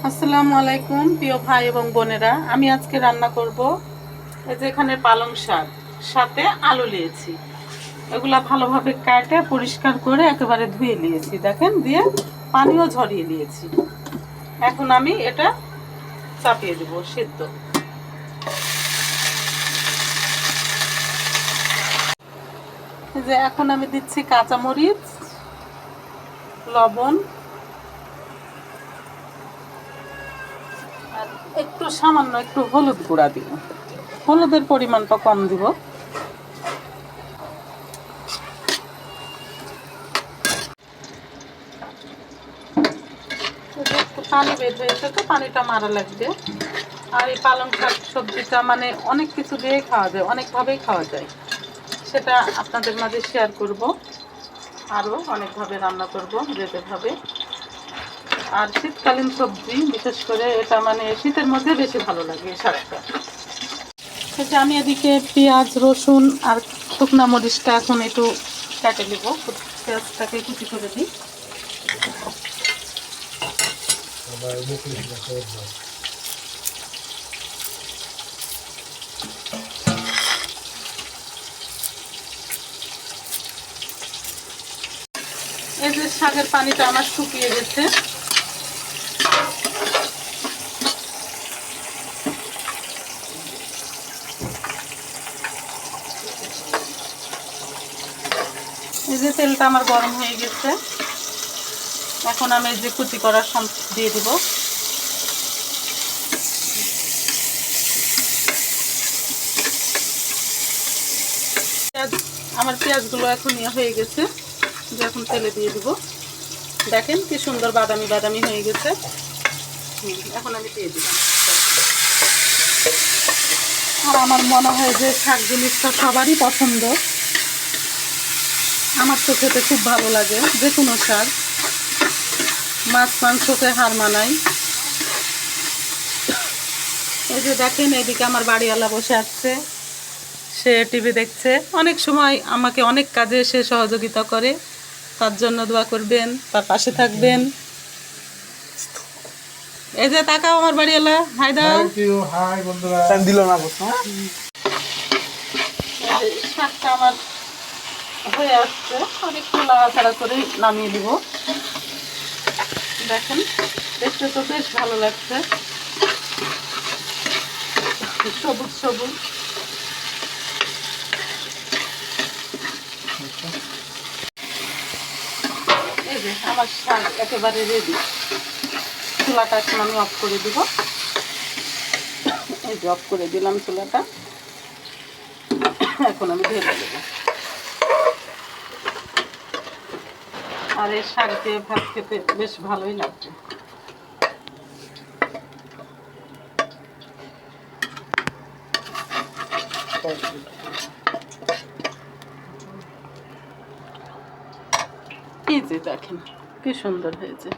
আসসালামু আলাইকুম প্রিয় ভাই এবং বোনেরা, আমি আজকে রান্না করব এই যে এখানে পালং শাক সাথে আলু নিয়েছি। এগুলা ভালোভাবে কেটে পরিষ্কার করে একেবারে ধুয়ে নিয়েছি, দেখেন, দিয়ে পানিও ঝরিয়ে নিয়েছি। এখন আমি এটা চাপিয়ে দেব সিদ্ধ। এই যে এখন আমি দিচ্ছি কাঁচামরিচ, লবণ আর একটু সামান্য একটু হলুদ গুঁড়া দিব। হলুদের পরিমাণটা কম দিব। একটু পানি বের হয়েছে, তো পানিটা মারা লাগবে। আর এই পালং শাক সবজিটা মানে অনেক কিছু দিয়ে খাওয়া যায়, অনেকভাবেই খাওয়া যায়, সেটা আপনাদের মাঝে শেয়ার করব। আরও অনেকভাবে রান্না করব যেভাবে। আর শীতকালীন সবজি, বিশেষ করে এটা মানে শীতের মধ্যে বেশি ভালো লাগে এই শাকটা। সেটা আমি এদিকে পেঁয়াজ, রসুন আর শুকনা মরিচটা এখন একটু কেটে নেব। পেঁয়াজটাকে কুচি করে দিই। এই যে শাকের পানিটা আমার শুকিয়ে গেছে। এই যে তেলটা আমার গরম হয়ে গেছে। এখন আমি এই যে কুচি করা দিয়ে দিব। আমার পেঁয়াজগুলো এখন হয়ে গেছে, এখন তেলে দিয়ে দিব। দেখেন কি সুন্দর বাদামি বাদামি হয়ে গেছে। এখন আমি দিয়ে দিলাম। আর আমার মনে হয় যে শাক জিনিসটা সবারই পছন্দ। আমার তো খেতে খুব ভালো লাগে যে কোনো শাক, মাছ মাংসকে হার মানায়। এই যে দেখেন, এদিকে আমার বাড়িওয়ালা বসে আছে, সে টিভি দেখছে। অনেক সময় আমাকে অনেক কাজে সে সহযোগিতা করে, তার জন্য দোয়া করবেন, তার পাশে থাকবেন। এই যে তাকাও আমার বাড়িওয়ালা, হাই দাও। হাই বন্ধুরা, দিল না শাকটা আমার হয়ে আসছে, অনেকটু নাড়াচাড়া করে নামিয়ে দিব। দেখেন দেখতে তো বেশ ভালো লাগছে, সবুজ সবুজ। এই যে আমার শাক একেবারে রেডি। চুলাটা এখন আমি অফ করে দিব। এই যে অফ করে দিলাম চুলাটা। এখন আমি ঢেলে দেবো। আর এই শাক দিয়ে ভাত খেতে বেশ ভালোই লাগবে। এই যে দেখেন কি সুন্দর হয়েছে।